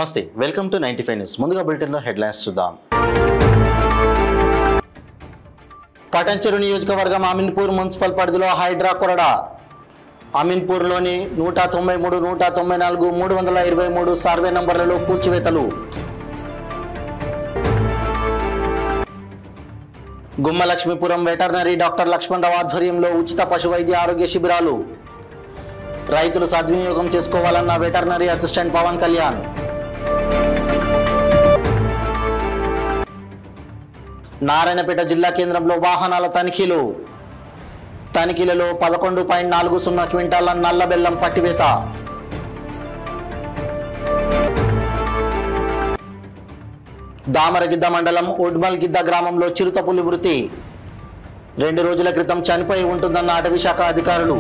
నమస్తే, welcome to 95 news. ముందుగా బులెటిన్లో హెడ్లైన్స్ చూద్దాం. పటాన్చెరు నియోజకవర్గం అమీన్పూర్ మున్సిపల్ పరిధిలో హైడ్రా కొరడా. అమీన్పూర్లోని 193, 194, 323 సర్వే నంబర్లలో కూల్చివేతలు. గుమ్మలక్ష్మీపురం వెటర్నరీ డాక్టర్ లక్ష్మణరావు ఆధ్వర్యంలో ఉచిత పశు వైద్య ఆరోగ్య శిబిరాలు. రైతులు సద్వినియోగం చేసుకోవాలన్న వెటర్నరీ అసిస్టెంట్ పవన్ కళ్యాణ్. నారాయణపేట జిల్లా కేంద్రంలో వాహనాల తనిఖీలలో 11.40 క్వింటాల నల్ల బెల్లం పట్టివేత. దామరగిద్ద మండలం ఉడ్మల్గిద్ద గ్రామంలో చిరుతపులి మృతి. 2 రోజుల క్రితం చనిపోయి ఉంటుందన్న అటవీ శాఖ అధికారులు.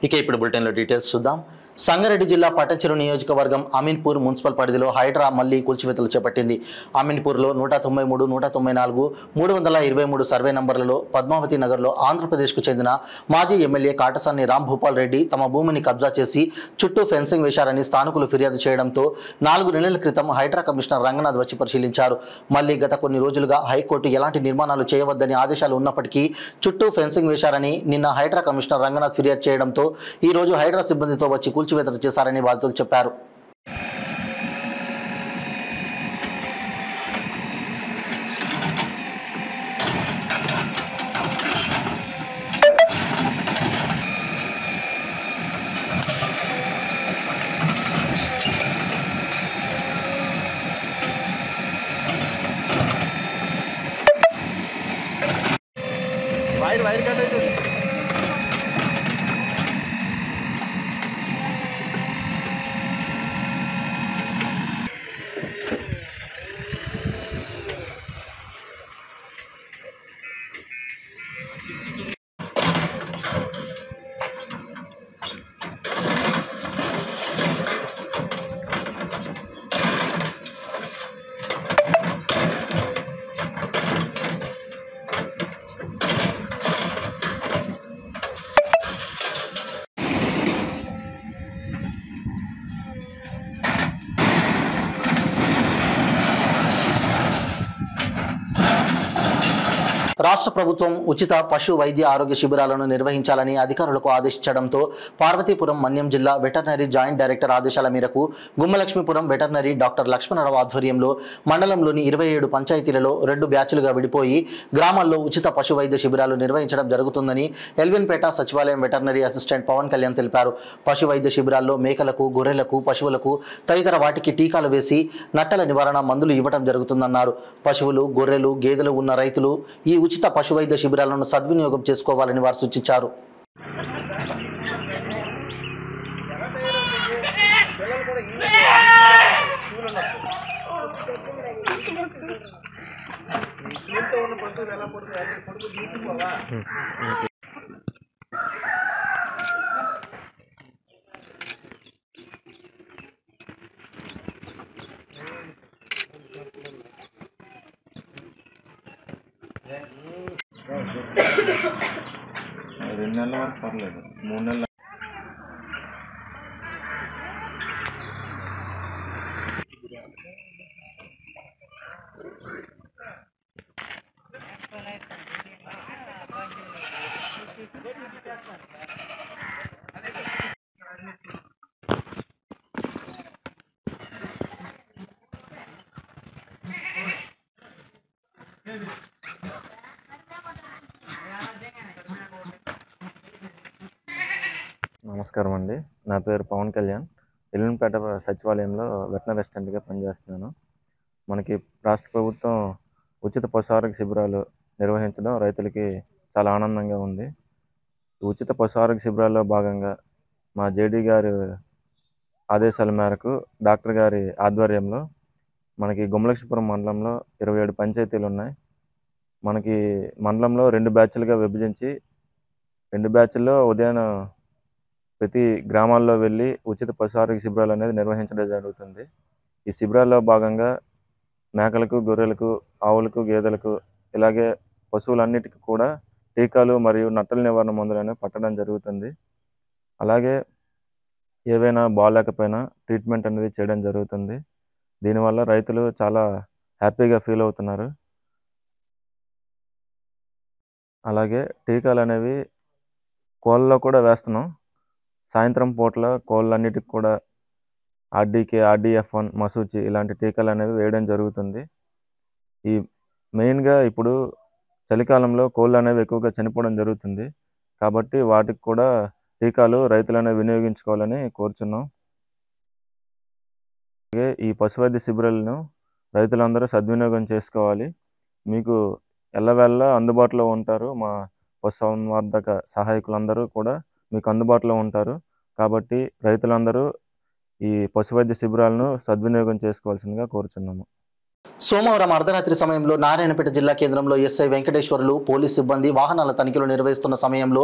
ఇక ఇప్పుడు బులెటిన్లో డీటెయిల్స్ చూద్దాం. సంగారెడ్డి జిల్లా పటాన్చెరు నియోజకవర్గం అమీన్పూర్ మున్సిపల్ పరిధిలో హైడ్రా మళ్లీ కూల్చివేతలు చేపట్టింది. అమీన్పూర్లో 193, 194, 323 సర్వే నంబర్లలో పద్మావతి నగర్లో ఆంధ్రప్రదేశ్కు చెందిన మాజీ ఎమ్మెల్యే కాటసాని రాంభూపాల్ రెడ్డి తమ భూమిని కబ్జా చేసి చుట్టూ ఫెన్సింగ్ వేశారని స్థానికులు ఫిర్యాదు చేయడంతో 4 నెలల క్రితం హైడ్రా కమిషనర్ రంగనాథ్ వచ్చి పరిశీలించారు. మళ్లీ గత కొన్ని రోజులుగా హైకోర్టు ఎలాంటి నిర్మాణాలు చేయవద్దని ఆదేశాలు ఉన్నప్పటికీ చుట్టూ ఫెన్సింగ్ వేశారని నిన్న హైడ్రా కమిషనర్ రంగనాథ్ ఫిర్యాదు చేయడంతో ఈ రోజు హైడ్రా సిబ్బందితో వచ్చి కూల్చివేతలు చేశారని బాధితులు చెప్పారు. వైర్ కట్ అవుతుంది. రాష్ట్ర ప్రభుత్వం ఉచిత పశు వైద్య ఆరోగ్య శిబిరాలను నిర్వహించాలని అధికారులకు ఆదేశించడంతో పార్వతీపురం మన్యం జిల్లా వెటర్నరీ జాయింట్ డైరెక్టర్ ఆదేశాల మేరకు గుమ్మలక్ష్మీపురం వెటర్నరీ డాక్టర్ లక్ష్మణరావు ఆధ్వర్యంలో మండలంలోని 27 పంచాయతీలలో 2 బ్యాచ్లుగా విడిపోయి గ్రామాల్లో ఉచిత పశు వైద్య శిబిరాలు నిర్వహించడం జరుగుతుందని ఎల్విన్పేట సచివాలయం వెటర్నరీ అసిస్టెంట్ పవన్ కళ్యాణ్ తెలిపారు. పశు వైద్య శిబిరాల్లో మేకలకు, గొర్రెలకు, పశువులకు తదితర వాటికి టీకాలు వేసి నట్టల నివారణ మందులు ఇవ్వడం జరుగుతుందన్నారు. పశువులు, గొర్రెలు, గేదెలు ఉన్న రైతులు ఈ ఉచిత పశు వైద్య శిబిరాలను సద్వినియోగం చేసుకోవాలని వారు సూచించారు. రెండు నెలల వరకు పర్లేదు, 3 నెలలు. నమస్కారం అండి, నా పేరు పవన్ కళ్యాణ్. ఎల్విన్పేట సచివాలయంలో వెటర్నరీ అసిస్టెంట్గా పనిచేస్తున్నాను. మనకి రాష్ట్ర ప్రభుత్వం ఉచిత పశు ఆరోగ్య శిబిరాలు నిర్వహించడం రైతులకి చాలా ఆనందంగా ఉంది. ఉచిత పశు ఆరోగ్య శిబిరాల్లో భాగంగా మా జేడీ గారి ఆదేశాల మేరకు డాక్టర్ గారి ఆధ్వర్యంలో మనకి గుమ్మలక్ష్మీపురం మండలంలో 27 పంచాయతీలు ఉన్నాయి. మనకి మండలంలో 2 బ్యాచ్లుగా విభజించి 2 బ్యాచ్ల్లో ఉదయం ప్రతి గ్రామాల్లో వెళ్ళి ఉచిత పశు ఆరోగ్య శిబిరాలు అనేది నిర్వహించడం జరుగుతుంది. ఈ శిబిరాల్లో భాగంగా మేకలకు, గొర్రెలకు, ఆవులకు, గేదెలకు ఇలాగే పశువులన్నిటికీ కూడా టీకాలు మరియు నట్టల నివారణ మందులను పట్టడం జరుగుతుంది. అలాగే ఏవైనా బాగాలేకపోయినా ట్రీట్మెంట్ అనేది చేయడం జరుగుతుంది. దీనివల్ల రైతులు చాలా హ్యాపీగా ఫీల్ అవుతున్నారు. అలాగే టీకాలు అనేవి కోళ్ళలో కూడా వేస్తున్నాం. సాయంత్రం పూట్ల కోళ్ళన్నిటికి కూడా ఆర్డీకే, RDF1, మసూచి ఇలాంటి టీకాలు అనేవి వేయడం జరుగుతుంది. ఈ మెయిన్గా ఇప్పుడు చలికాలంలో కోళ్ళు అనేవి ఎక్కువగా చనిపోవడం జరుగుతుంది. కాబట్టి వాటికి కూడా టీకాలు రైతులు అనేవి వినియోగించుకోవాలని కోరుచున్నాం. అలాగే ఈ పశువైద్య శిబిరాలను రైతులందరూ సద్వినియోగం చేసుకోవాలి. మీకు ఎల్లవేళలా అందుబాటులో ఉంటారు. మా పశుసంవర్ధక సహాయకులందరూ కూడా మీకు అందుబాటులో ఉంటారు. కాబట్టి రైతులందరూ ఈ పశువైద్య శిబిరాలను సద్వినియోగం చేసుకోవాల్సిందిగా కోరుచున్నాము. సోమవారం అర్ధరాత్రి సమయంలో నారాయణపేట జిల్లా కేంద్రంలో ఎస్ఐ వెంకటేశ్వర్లు పోలీస్ సిబ్బంది వాహనాల తనిఖీలు నిర్వహిస్తున్న సమయంలో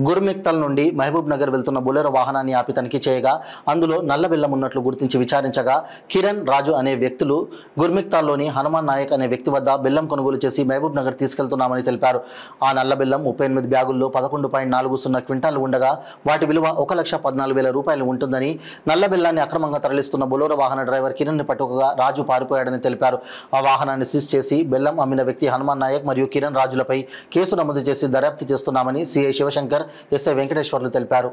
గుర్మిక్తల్ నుండి మహబూబ్ నగర్ వెళ్తున్న బొలెరో వాహనాన్ని ఆపి తనిఖీ చేయగా అందులో నల్ల బెల్లం ఉన్నట్లు గుర్తించి విచారించగా కిరణ్, రాజు అనే వ్యక్తులు గుర్మిక్తాల్లోని హనుమాన్ నాయక్ అనే వ్యక్తి వద్ద బెల్లం కొనుగోలు చేసి మహబూబ్ నగర్ తీసుకెళ్తున్నామని తెలిపారు. ఆ నల్ల బెల్లం 38 బ్యాగుల్లో 11.40 క్వింటాలు ఉండగా వాటి విలువ 1,14,000 రూపాయలు ఉంటుందని, నల్ల బెల్లాన్ని అక్రమంగా తరలిస్తున్న బొలెరో వాహన డ్రైవర్ కిరణ్ని పట్టుకోగా రాజు పారిపోయాడని తెలిపారు. ఆ వాహనాన్ని సీజ్ చేసి బెల్లం అమ్మిన వ్యక్తి హనుమాన్ నాయక్ మరియు కిరణ్ రాజులపై కేసు నమోదు చేసి దర్యాప్తు చేస్తున్నామని సిఐ శివశంకర్, ఎస్ఐ వెంకటేశ్వర్లు తెలిపారు.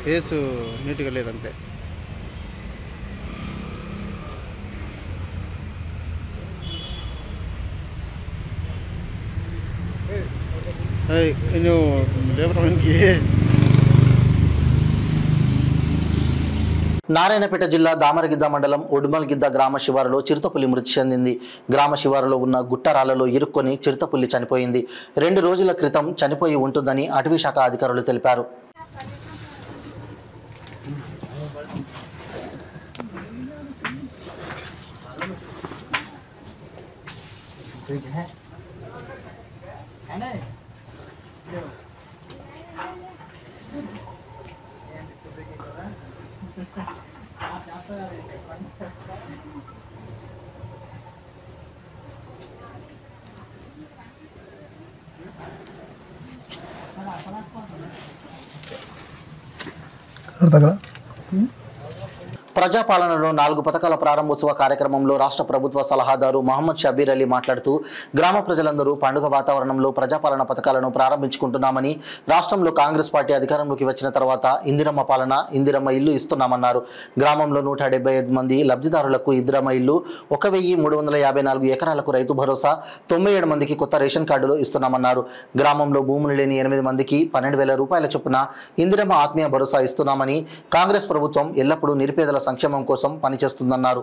ఫేసు నీట్గా లేదంతే. నారాయణపేట జిల్లా దామరగిద్ద మండలం ఉడుమల్గిద్ద గ్రామ శివారులో చిరుతపులి మృతి చెందింది. గ్రామ శివారులో ఉన్న గుట్టరాలలో ఇరుక్కొని చిరుతపులి చనిపోయింది. 2 రోజుల క్రితం చనిపోయి ఉంటుందని అటవీ శాఖ అధికారులు తెలిపారు. ప్రజాపాలనలో 4 పథకాల ప్రారంభోత్సవ కార్యక్రమంలో రాష్ట్ర ప్రభుత్వ సలహాదారు మహమ్మద్ షబీర్ అలీ మాట్లాడుతూ గ్రామ ప్రజలందరూ పండుగ వాతావరణంలో ప్రజాపాలన పథకాలను ప్రారంభించుకుంటున్నామని, రాష్ట్రంలో కాంగ్రెస్ పార్టీ అధికారంలోకి వచ్చిన తర్వాత ఇందిరమ్మ పాలన, ఇందిరమ్మ ఇల్లు ఇస్తున్నామన్నారు. గ్రామంలో 175 మంది లబ్ధిదారులకు ఇందిరమ్మ ఇల్లు, 1354 ఎకరాలకు రైతు భరోసా, 97 మందికి కొత్త రేషన్ కార్డులు ఇస్తున్నామన్నారు. గ్రామంలో భూములు లేని 8 మందికి 12,000 రూపాయల చొప్పున ఇందిరమ్మ ఆత్మీయ భరోసా ఇస్తున్నామని, కాంగ్రెస్ ప్రభుత్వం ఎల్లప్పుడూ నిరుపేదల సంక్షేమం కోసం పనిచేస్తుందన్నారు.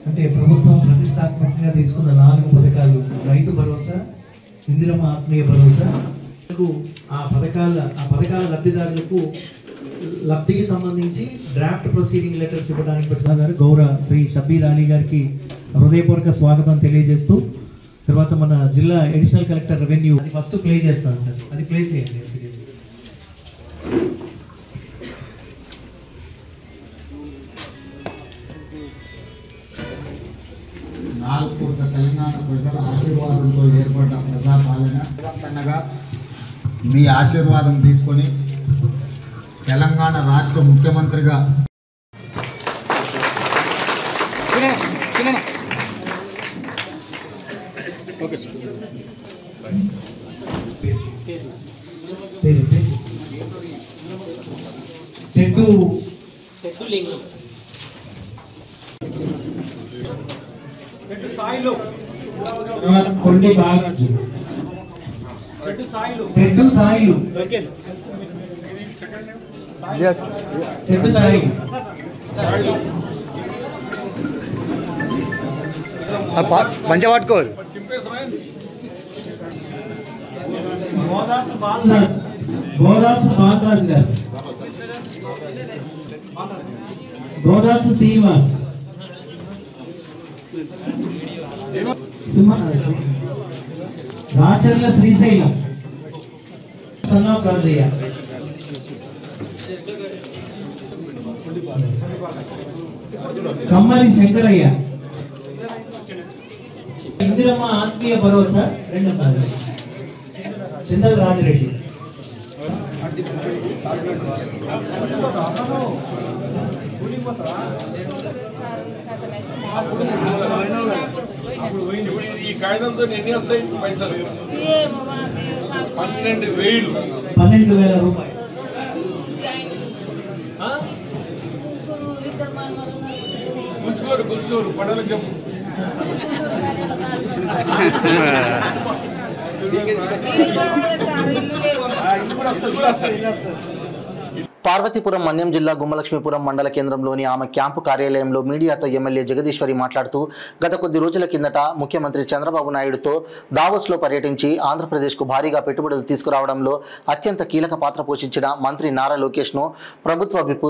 అంటే ప్రభుత్వం ప్రతిష్టాత్మకంగా తీసుకున్న 4 పథకాలు, రైతు భరోసా, ఇందిరమ్మ ఆత్మీయ భరోసా, ఆ పథకాల లబ్ధిదారులకు లబ్ధికి సంబంధించి డ్రాఫ్ట్ ప్రొసీడింగ్ లెటర్స్ ఇవ్వడానికి పెట్టుకున్నారు. గౌరవ శ్రీ షబీర్ అలీ గారికి హృదయపూర్వక స్వాగతం తెలియజేస్తూ, తర్వాత మన జిల్లా అడిషనల్ కలెక్టర్ రెవెన్యూ అది ఫస్ట్ ప్లే చేస్తాను సార్, అది ప్లే చేయండి. నాలుగూట తెలంగాణ ప్రజల ఆశీర్వాదంతో ఏర్పడ్డ ప్రజాపాలన మీ ఆశీర్వాదం తీసుకొని తెలంగాణ రాష్ట్ర ముఖ్యమంత్రిగా కొండి బాలాజీ తెడ్డు సాయిలు తెడ్డు సాయిలు పంచవాట్కోరు గోదాసు బాలరాజు గారు గోదాసు శ్రీనివాస్ రాచర్ల శ్రీశైలం సన్నా రాజయ్య కమ్మరి శంకరయ్య ఇందిరమ్మ ఆత్మీయ భరోసా రెండు చిందల రాజిరెడ్డి ఈ కాగితంతో ఎన్ని వస్తాయి పైసలు 12,000 రూపాయలు గుచ్చుకోరు పడలకు చెప్పు పార్వతీపురం మన్యం జిల్లా గుమ్మలక్ష్మీపురం మండల కేంద్రంలోని ఆమె క్యాంపు కార్యాలయంలో మీడియాతో ఎమ్మెల్యే జగదీశ్వరి మాట్లాడుతూ గత కొద్ది రోజుల కిందట ముఖ్యమంత్రి చంద్రబాబు నాయుడుతో దావోస్లో పర్యటించి ఆంధ్రప్రదేశ్కు భారీగా పెట్టుబడులు తీసుకురావడంలో అత్యంత కీలక పాత్ర పోషించిన మంత్రి నారా లోకేష్ను ప్రభుత్వ విప్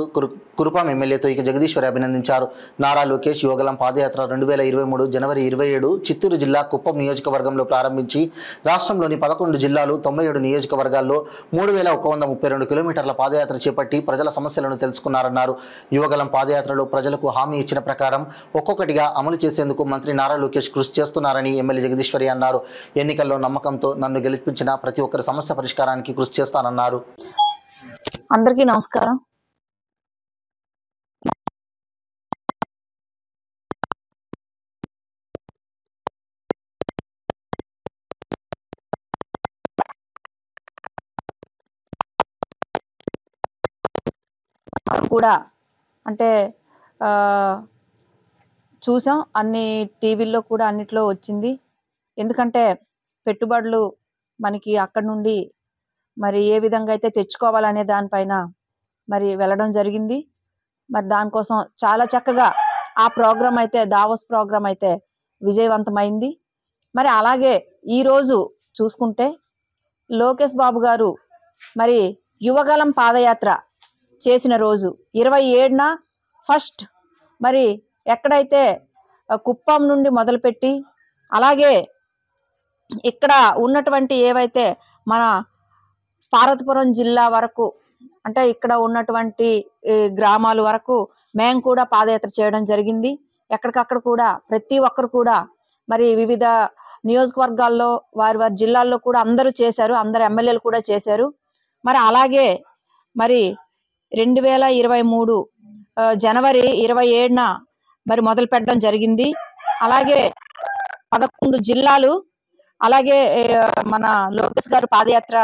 కురుపాం ఎమ్మెల్యేతో ఇక జగదీశ్వరి అభినందించారు. నారా లోకేష్ యువగలం పాదయాత్ర 2023 జనవరి 27 చిత్తూరు జిల్లా కుప్పం నియోజకవర్గంలో ప్రారంభించి రాష్ట్రంలోని 11 జిల్లాలు 97 నియోజకవర్గాల్లో 3,132 కిలోమీటర్ల పాదయాత్ర చేపట్టి ప్రజల సమస్యలను తెలుసుకున్నారన్నారు. యువగలం పాదయాత్రలో ప్రజలకు హామీ ఇచ్చిన ప్రకారం ఒక్కొక్కటిగా అమలు చేసేందుకు మంత్రి నారా లోకేష్ కృషి చేస్తున్నారని ఎమ్మెల్యే జగదీశ్వరి అన్నారు. ఎన్నికల్లో నమ్మకంతో నన్ను గెలిపించిన ప్రతి ఒక్కరి సమస్య పరిష్కారానికి కృషి చేస్తానన్నారు. అందరికీ నమస్కారం. కూడా అంటే చూసాం, అన్ని టీవీల్లో కూడా అన్నిట్లో వచ్చింది. ఎందుకంటే పెట్టుబడులు మనకి అక్కడ నుండి మరి ఏ విధంగా అయితే తెచ్చుకోవాలనే దానిపైన మరి వెళ్ళడం జరిగింది. మరి దానికోసం చాలా చక్కగా ఆ ప్రోగ్రాం అయితే దావోస్ ప్రోగ్రాం అయితే విజయవంతమైంది. మరి అలాగే ఈరోజు చూసుకుంటే లోకేష్ బాబు గారు మరి యువగలం పాదయాత్ర చేసిన రోజు 27న ఫస్ట్ మరి ఎక్కడైతే కుప్పం నుండి మొదలుపెట్టి అలాగే ఇక్కడ ఉన్నటువంటి ఏవైతే మన పార్వతీపురం జిల్లా వరకు అంటే ఇక్కడ ఉన్నటువంటి గ్రామాల వరకు మేము కూడా పాదయాత్ర చేయడం జరిగింది. ఎక్కడికక్కడ కూడా ప్రతి ఒక్కరు కూడా మరి వివిధ నియోజకవర్గాల్లో వారి వారి జిల్లాల్లో కూడా అందరూ చేశారు, అందరు ఎమ్మెల్యేలు కూడా చేశారు. మరి అలాగే మరి 2023 జనవరి 27న మరి మొదలు పెట్టడం జరిగింది. అలాగే 11 జిల్లాలు అలాగే మన లోకేష్ గారు పాదయాత్ర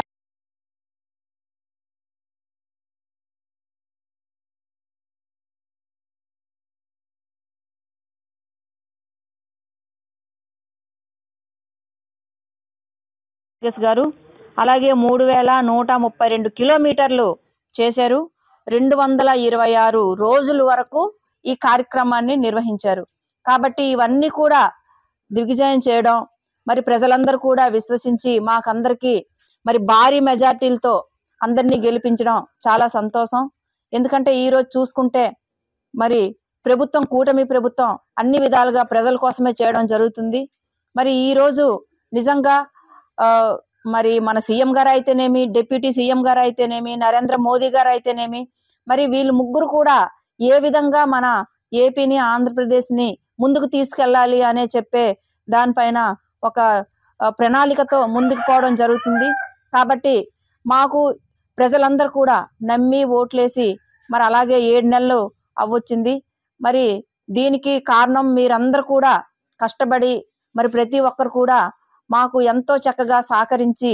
గారు అలాగే 3,132 కిలోమీటర్లు చేశారు. 226 రోజుల వరకు ఈ కార్యక్రమాన్ని నిర్వహించారు. కాబట్టి ఇవన్నీ కూడా దిగ్విజయం చేయడం మరి ప్రజలందరూ కూడా విశ్వసించి మాకందరికీ మరి భారీ మెజార్టీలతో అందరినీ గెలిపించడం చాలా సంతోషం. ఎందుకంటే ఈరోజు చూసుకుంటే మరి ప్రభుత్వం కూటమి ప్రభుత్వం అన్ని విధాలుగా ప్రజల కోసమే చేయడం జరుగుతుంది. మరి ఈరోజు నిజంగా మరి మన సీఎం గారు అయితేనేమి, డిప్యూటీ సీఎం గారు అయితేనేమి, నరేంద్ర మోదీ గారు అయితేనేమి, మరి వీళ్ళు ముగ్గురు కూడా ఏ విధంగా మన ఏపీని ఆంధ్రప్రదేశ్ని ముందుకు తీసుకెళ్ళాలి అనే చెప్పే దానిపైన ఒక ప్రణాళికతో ముందుకు పోవడం జరుగుతుంది. కాబట్టి మాకు ప్రజలందరూ కూడా నమ్మి ఓట్లేసి మరి అలాగే 7 నెలలు అవ్వొచ్చింది. మరి దీనికి కారణం మీరందరూ కూడా కష్టపడి మరి ప్రతి ఒక్కరు కూడా మాకు ఎంతో చక్కగా సహకరించి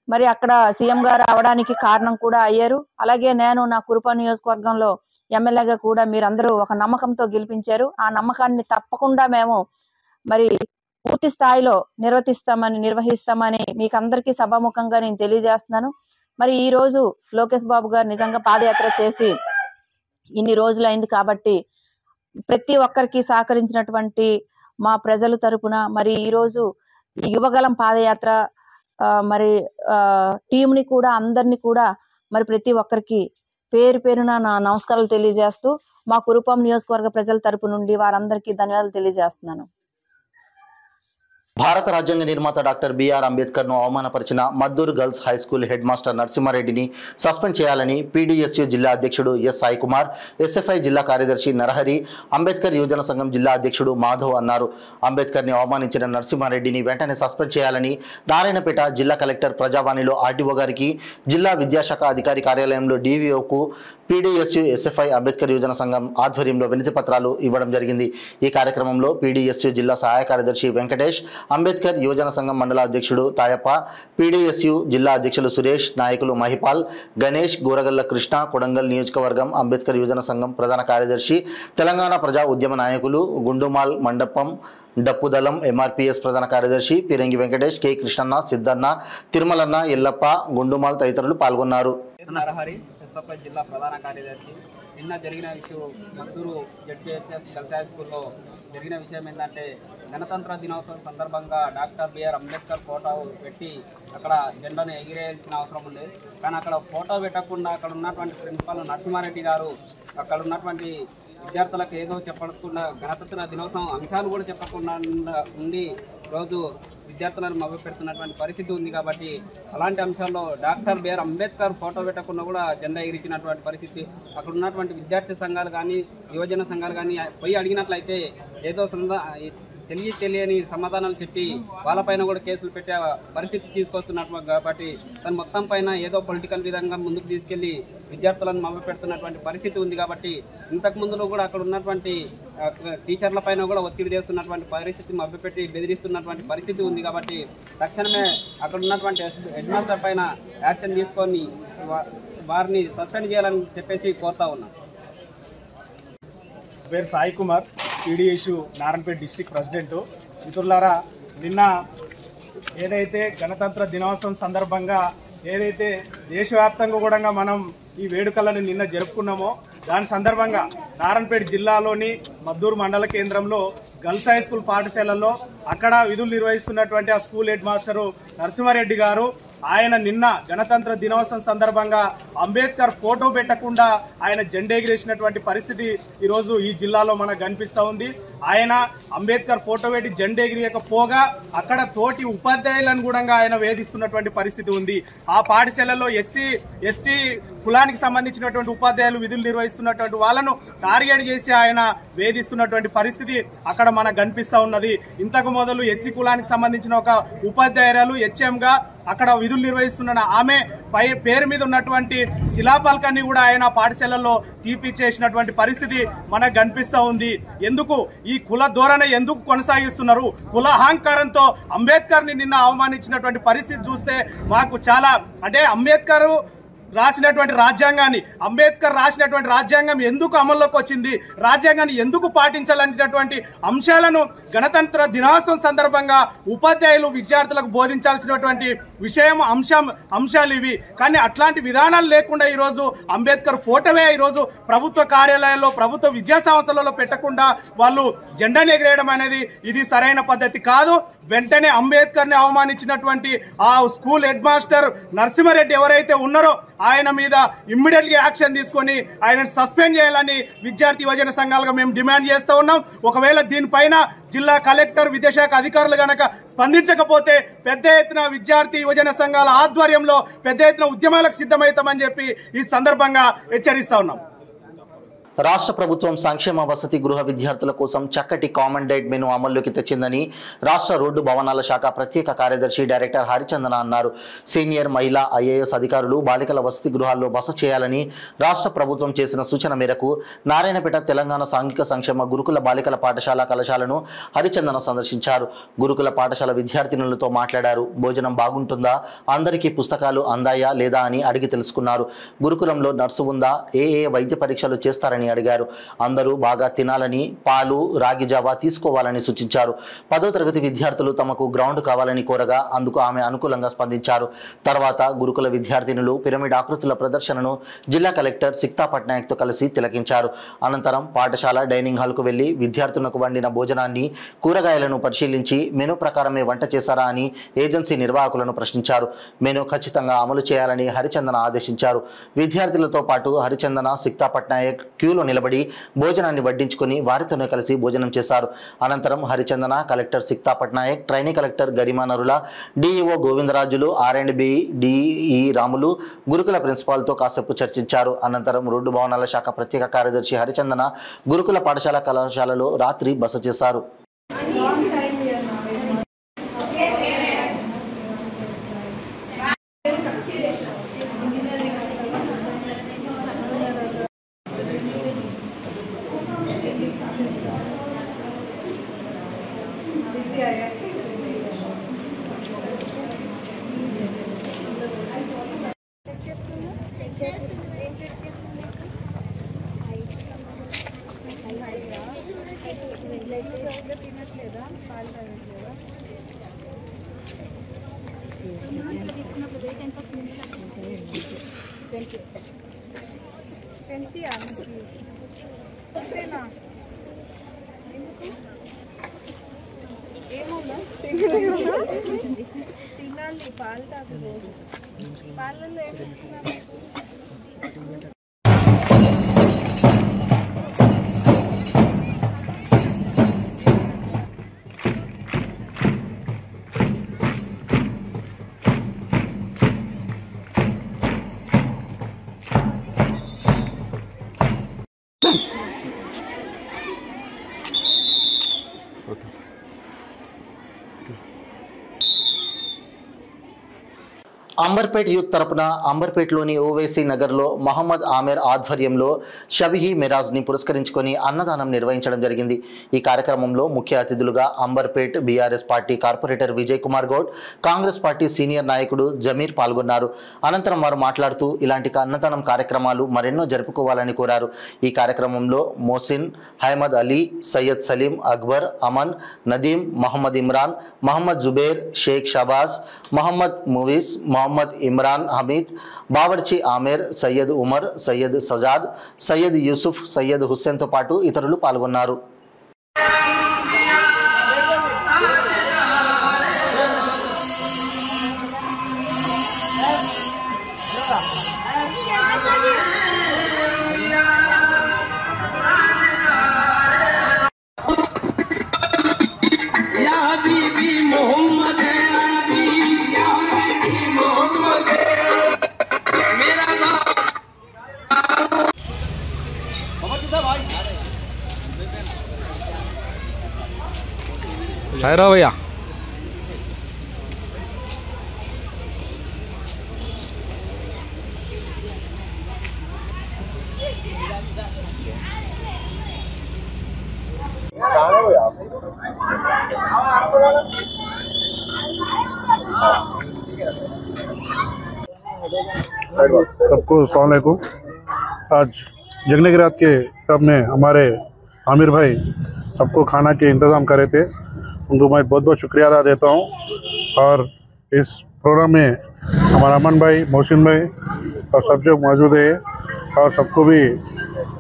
మరి అక్కడ సీఎం గారు అవడానికి కారణం కూడా అయ్యారు. అలాగే నేను నా కురుపాం నియోజకవర్గంలో ఎమ్మెల్యేగా కూడా మీరందరూ ఒక నమ్మకంతో గెలిపించారు. ఆ నమ్మకాన్ని తప్పకుండా మేము మరి పూర్తి స్థాయిలో నిర్వహిస్తామని మీకు అందరికీ సభాముఖంగా నేను తెలియజేస్తున్నాను. మరి ఈ రోజు లోకేష్ బాబు గారు నిజంగా పాదయాత్ర చేసి ఇన్ని రోజులైంది కాబట్టి ప్రతి ఒక్కరికి సహకరించినటువంటి మా ప్రజల తరపున మరి ఈ రోజు యువగలం పాదయాత్ర మరి టీంని కూడా అందరినీ కూడా మరి ప్రతి ఒక్కరికి పేరు పేరున నా నమస్కారాలు తెలియజేస్తూ మా కురుపాం నియోజకవర్గ ప్రజల తరపు నుండి వారందరికీ ధన్యవాదాలు తెలియజేస్తున్నాను. భారత రాజ్యాంగ నిర్మాత డాక్టర్ బిఆర్ అంబేద్కర్ను అవమానపరిచిన Maddur girls high school head master నరసింహారెడ్డిని సస్పెండ్ చేయాలని పీడీఎస్యూ జిల్లా అధ్యక్షుడు ఎస్ సాయి కుమార్, ఎస్ఎఫ్ఐ జిల్లా కార్యదర్శి నరహరి, అంబేద్కర్ యువజన సంఘం జిల్లా అధ్యక్షుడు మాధవ్ అన్నారు. అంబేద్కర్ని అవమానించిన నరసింహారెడ్డిని వెంటనే సస్పెండ్ చేయాలని నారాయణపేట జిల్లా కలెక్టర్ ప్రజావాణిలో ఆర్డీఓ గారికి, జిల్లా విద్యాశాఖ అధికారి కార్యాలయంలో డీవీఓకు పీడీఎస్యూ, ఎస్ఎఫ్ఐ, అంబేద్కర్ యువజన సంఘం ఆధ్వర్యంలో వినతి పత్రాలు ఇవ్వడం జరిగింది. ఈ కార్యక్రమంలో పీడీఎస్యూ జిల్లా సహాయ కార్యదర్శి వెంకటేష్, అంబేద్కర్ యువజన సంఘం మండల అధ్యక్షుడు తాయప్ప, పీడీఎస్యూ జిల్లా అధ్యక్షులు సురేష్, నాయకులు మహిపాల్, గణేష్, గోరగల్ల కృష్ణ, కొడంగల్ నియోజకవర్గం అంబేద్కర్ యువజన సంఘం ప్రధాన కార్యదర్శి, తెలంగాణ ప్రజా ఉద్యమ నాయకులు గుండుమాల్ మండపం డప్పుదలం ఎంఆర్పీఎస్ ప్రధాన కార్యదర్శి పిరంగి వెంకటేష్, కె కృష్ణన్న, సిద్ధన్న, తిరుమలన్న, ఎల్లప్ప, గుండుమాల్ తదితరులు పాల్గొన్నారు. నరహరి, ఎస్ఎఫ్ఐ జిల్లా ప్రధాన కార్యదర్శి. నిన్న జరిగిన విషయం మద్దూరు జెడ్పీహెచ్ఎస్ గర్ల్స్ హై స్కూల్లో జరిగిన విషయం ఏంటంటే, గణతంత్ర దినోత్సవం సందర్భంగా డాక్టర్ బిఆర్ అంబేద్కర్ ఫోటో పెట్టి అక్కడ జెండాను ఎగిరేయాల్సిన అవసరం ఉంది. కానీ అక్కడ ఫోటో పెట్టకుండా అక్కడ ఉన్నటువంటి ప్రిన్సిపల్ నరసింహారెడ్డి గారు అక్కడ ఉన్నటువంటి విద్యార్థులకు ఏదో చెప్పకుండా గణతంత్ర దినోత్సవం అంశాలు కూడా చెప్పకుండా ఉండి రోజు విద్యార్థులను మభ్యపెడుతున్నటువంటి పరిస్థితి ఉంది. కాబట్టి అలాంటి అంశాల్లో డాక్టర్ బిఆర్ అంబేద్కర్ ఫోటో పెట్టకుండా కూడా జెండా ఎగిరించినటువంటి పరిస్థితి. అక్కడ ఉన్నటువంటి విద్యార్థి సంఘాలు కానీ యువజన సంఘాలు కానీ పోయి అడిగినట్లయితే ఏదో తెలియని సమాధానాలు చెప్పి వాళ్ళపైన కూడా కేసులు పెట్టే పరిస్థితి తీసుకొస్తున్నట్టు. కాబట్టి తను మొత్తం పైన ఏదో పొలిటికల్ విధంగా ముందుకు తీసుకెళ్లి విద్యార్థులను మభ్యపెడుతున్నటువంటి పరిస్థితి ఉంది. కాబట్టి ఇంతకు ముందులో కూడా అక్కడ ఉన్నటువంటి టీచర్ల పైన కూడా ఒత్తిడి చేస్తున్నటువంటి పరిస్థితి, మభ్యపెట్టి బెదిరిస్తున్నటువంటి పరిస్థితి ఉంది. కాబట్టి తక్షణమే అక్కడ ఉన్నటువంటి హెడ్ మాస్టర్ పైన యాక్షన్ తీసుకొని వారిని సస్పెండ్ చేయాలని చెప్పేసి కోరుతా ఉన్నాం. పేరు Sai Kumar, PDSU Narayanpet district president. మిత్రులారా, నిన్న ఏదైతే గణతంత్ర దినోత్సవం సందర్భంగా ఏదైతే దేశవ్యాప్తంగా కూడా మనం ఈ వేడుకలను నిన్న జరుపుకున్నామో, దాని సందర్భంగా నారాయణపేట జిల్లాలోని మద్దూరు మండల కేంద్రంలో గర్ల్స్ హై స్కూల్ పాఠశాలలో అక్కడ విధులు నిర్వహిస్తున్నటువంటి ఆ స్కూల్ హెడ్ మాస్టరు నరసింహారెడ్డి గారు ఆయన నిన్న గణతంత్ర దినోత్సవం సందర్భంగా అంబేద్కర్ ఫోటో పెట్టకుండా ఆయన జెండా ఎగిరేసినటువంటి పరిస్థితి ఈరోజు ఈ జిల్లాలో మనకు కనిపిస్తూ ఉంది. ఆయన అంబేద్కర్ ఫోటో పెట్టి జెండా ఎగిరియకపోగా అక్కడ తోటి ఉపాధ్యాయులను కూడా ఆయన వేధిస్తున్నటువంటి పరిస్థితి ఉంది. ఆ పాఠశాలలో ఎస్టీ కులానికి సంబంధించినటువంటి ఉపాధ్యాయులు విధులు నిర్వహిస్తున్నటువంటి వాళ్ళను టార్గెట్ చేసి ఆయన వేధిస్తున్నటువంటి పరిస్థితి అక్కడ మనకు కనిపిస్తూ ఉన్నది. ఇంతకు మొదలు ఎస్సీ కులానికి సంబంధించిన ఒక ఉపాధ్యాయురాలు హెచ్ఎంగా అక్కడ విధులు నిర్వహిస్తున్న ఆమె పేరు మీద ఉన్నటువంటి శిలాఫలకాన్ని కూడా ఆయన పాఠశాలల్లో తీపిచ్చేసినటువంటి పరిస్థితి మనకు కనిపిస్తూ ఉంది. ఎందుకు ఈ కుల ధోరణి ఎందుకు కొనసాగిస్తున్నారు? కుల అహంకారంతో అంబేద్కర్ని నిన్న అవమానించినటువంటి పరిస్థితి చూస్తే మాకు చాలా అంబేద్కర్ రాసినటువంటి రాజ్యాంగం ఎందుకు అమల్లోకి వచ్చింది, రాజ్యాంగాన్ని ఎందుకు పాటించాలనేటటువంటి అంశాలను గణతంత్ర దినోత్సవం సందర్భంగా ఉపాధ్యాయులు విద్యార్థులకు బోధించాల్సినటువంటి అంశాలు ఇవి. కానీ అట్లాంటి విధానాలు లేకుండా ఈరోజు అంబేద్కర్ ఫోటోవే ఈరోజు ప్రభుత్వ కార్యాలయాల్లో, ప్రభుత్వ విద్యా సంస్థలలో పెట్టకుండా వాళ్ళు జెండాను ఎగిరేయడం అనేది ఇది సరైన పద్ధతి కాదు. వెంటనే అంబేద్కర్ని అవమానించినటువంటి ఆ స్కూల్ హెడ్ మాస్టర్ నరసింహారెడ్డి ఎవరైతే ఉన్నారో ఆయన మీద ఇమ్మీడియట్గా యాక్షన్ తీసుకొని ఆయన సస్పెండ్ చేయాలని విద్యార్థి యువజన సంఘాలుగా మేము డిమాండ్ చేస్తూ ఉన్నాం. ఒకవేళ దీనిపైన జిల్లా కలెక్టర్, విద్యాశాఖ అధికారులు గనక స్పందించకపోతే పెద్ద ఎత్తున విద్యార్థి యువజన సంఘాల ఆధ్వర్యంలో పెద్ద ఎత్తున ఉద్యమాలకు సిద్ధమవుతామని చెప్పి ఈ సందర్భంగా హెచ్చరిస్తా ఉన్నాం. రాష్ట్ర ప్రభుత్వం సంక్షేమ వసతి గృహ విద్యార్థుల కోసం చక్కటి కామన్ డైట్ మెను అమల్లోకి తెచ్చిందని రాష్ట్ర రోడ్డు భవనాల శాఖ ప్రత్యేక కార్యదర్శి డైరెక్టర్ హరిచందన అన్నారు. సీనియర్ మహిళా ఐఏఎస్ అధికారులు బాలికల వసతి గృహాల్లో బస చేయాలని రాష్ట్ర ప్రభుత్వం చేసిన సూచన మేరకు నారాయణపేట తెలంగాణ సాంఘిక సంక్షేమ గురుకుల బాలికల పాఠశాల కళాశాలను హరిచందన సందర్శించారు. గురుకుల పాఠశాల విద్యార్థినులతో మాట్లాడారు. భోజనం బాగుంటుందా, అందరికీ పుస్తకాలు అందాయా లేదా అని అడిగి తెలుసుకున్నారు. గురుకులంలో నర్సు ఉందా, ఏ వైద్య పరీక్షలు చేస్తారని అడిగారు. అందరూ బాగా తినాలని, పాలు, రాగి జావా తీసుకోవాలని సూచించారు. 10వ తరగతి విద్యార్థులు తమకు గ్రౌండ్ కావాలని కోరగా అందుకు ఆమె అనుకూలంగా స్పందించారు. తర్వాత గురుకుల విద్యార్థినులు పిరమిడ్ ఆకృతుల ప్రదర్శనను జిల్లా కలెక్టర్ సిక్తా పట్నాయక్తో కలిసి తిలకించారు. అనంతరం పాఠశాల డైనింగ్ హాల్కు వెళ్లి విద్యార్థులకు వండిన భోజనాన్ని, కూరగాయలను పరిశీలించి మెనూ ప్రకారమే వంట చేశారా అని ఏజెన్సీ నిర్వాహకులను ప్రశ్నించారు. మెనూ ఖచ్చితంగా అమలు చేయాలని హరిచందన ఆదేశించారు. విద్యార్థులతో పాటు హరిచందన, సిక్తా పట్నాయక్ క్యూలో నిలబడి భోజనాన్ని వడ్డించుకుని వారితోనే కలిసి భోజనం చేశారు. అనంతరం Harichandana, collector Sikta Patnaik, trainee collector Garima Narula, DEO Govindarajulu, R&B DE Ramulu గురుకుల ప్రిన్సిపాల్తో కాసేపు చర్చించారు. అనంతరం రోడ్డు భవనాల శాఖ ప్రత్యేక కార్యదర్శి హరిచందన గురుకుల పాఠశాల కళాశాలలో రాత్రి బస చేశారు. అంబర్పేట్ యూత్ తరపున అంబర్పేట్లోని ఓవైసీ నగర్లో మహమ్మద్ ఆమెర్ ఆధ్వర్యంలో షబిహీ మిరాజ్ని పురస్కరించుకొని అన్నదానం నిర్వహించడం జరిగింది. ఈ కార్యక్రమంలో ముఖ్య అతిథులుగా Amberpet BRS party corporator Vijay Kumar Goud, Congress party senior నాయకుడు జమీర్ పాల్గొన్నారు. అనంతరం వారు మాట్లాడుతూ ఇలాంటి అన్నదానం కార్యక్రమాలు మరెన్నో జరుపుకోవాలని కోరారు. ఈ కార్యక్రమంలో మోసిన్, హైమద్ అలీ, సయ్యద్ సలీం, అక్బర్, అమన్, నదీం, మహమ్మద్ ఇమ్రాన్, మహమ్మద్ జుబేర్, షేక్ షబాజ్, మహమ్మద్ మువీస్, మొహమ్మద్ ఇమ్రాన్ హమీద్, బావర్చి ఆమెర్, సయ్యద్ ఉమర్, సయ్యద్ సజాద్, సయ్యద్ యూసుఫ్, సయ్యద్ హుస్సేన్తో పాటు ఇతరులు పాల్గొన్నారు. खैर भैया सबको अस्सलाम वालेकुम। आज जगने की रात के तब में हमारे आमिर भाई सबको खाना के इंतज़ाम करे थे, उनको मैं बहुत बहुत शुक्रिया अदा देता हूँ। और इस प्रोग्राम में हमारा अमन भाई, मोहसिन भाई और सब जो मौजूद है, और सबको भी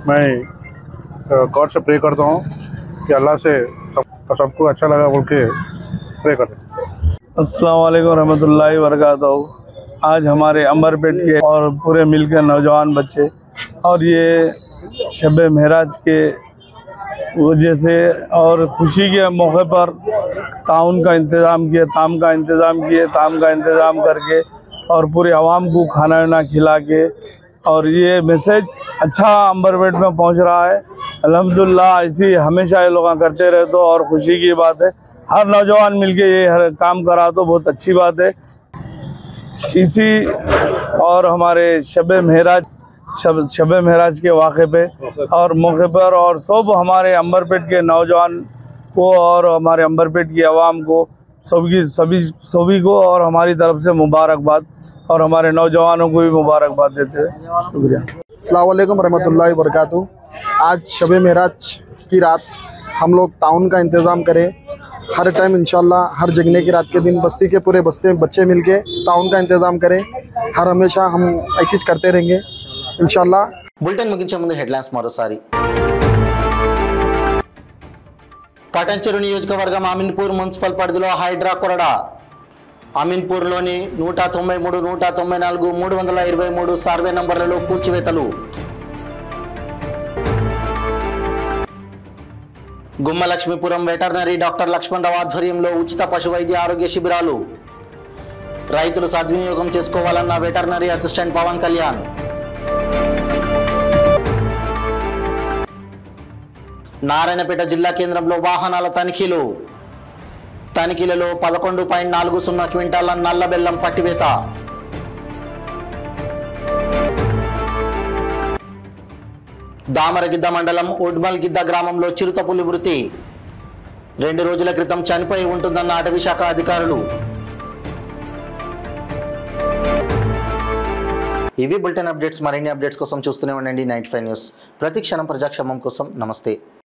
मैं गॉड से प्रे करता हूँ कि अल्लाह से सबको अच्छा लगा बोल के प्रे करते हैं। अस्सलाम वालेकुम रहमतुल्लाहि व बरकातहू। आज हमारे अंबरपेट के और पूरे मिलकर नौजवान बच्चे और ये शब महराज के वजह से और खुशी के मौके पर ताउन का इंतज़ाम किए, ताम का इंतज़ाम करके और पूरे आवाम को खाना वाना खिला के और ये मैसेज अच्छा अंबरपेट में पहुंच रहा है। अल्हम्दुलिल्लाह ऐसी हमेशा ये लोग करते रहे तो और खुशी की बात है। हर नौजवान मिलके ये हर काम करा तो बहुत अच्छी बात है। इसी और हमारे शबे महराज के वाक़े पे और मौके पर और सब हमारे अंबरपेट के नौजवान को और हमारे अंबरपेट की आवाम को सभी को और हमारी तरफ से मुबारकबाद और हमारे नौजवानों को भी मुबारकबाद देते हैं। शुक्रिया। अस्सलाम वालेकुम रहमतुल्लाहि व बरकातुहू। आज शबे महराज की रात हम लोग ताउन का इंतज़ाम करें। हर टाइम इंशाल्लाह हर जगने की रात के दिन बस्ती के पूरे बच्चे मिलके ताउन का इंतज़ाम करें। हर हमेशा हम ऐसी करते रहेंगे इंशाल्लाह। బులెటిన్ ముగించే ముందు హెడ్లైన్స్ మరోసారి. పటంచెరు నియోజకవర్గం అమీన్పూర్ మున్సిపల్ పరిధిలో హైడ్రా కొరడా. అమీన్పూర్లోని 193, 194, 323 సర్వే నంబర్లలో కూల్చివేతలు. గుమ్మలక్ష్మీపురం వెటర్నరీ డాక్టర్ లక్ష్మణరావు ఆధ్వర్యంలో ఉచిత పశు వైద్య ఆరోగ్య శిబిరాలు. రైతులు సద్వినియోగం చేసుకోవాలన్న వెటర్నరీ అసిస్టెంట్ పవన్ కళ్యాణ్. నారాయణపేట జిల్లా కేంద్రంలో వాహనాల తనిఖీలలో 11.40 క్వింటాల నల్ల బెల్లం పట్టివేత. దామరగిద్ద మండలం ఉడ్మల్గిద్ద గ్రామంలో చిరుతపులి మృతి. 2 రోజుల క్రితం చనిపోయి ఉంటుందన్న అటవీ శాఖ అధికారులు. ఇవి బులెటిన్ అప్డేట్స్. మరిన్ని అప్డేట్స్ కోసం చూస్తూనే ఉండండి 95 న్యూస్. ప్రతి క్షణం ప్రజాక్షేమం కోసం. నమస్తే.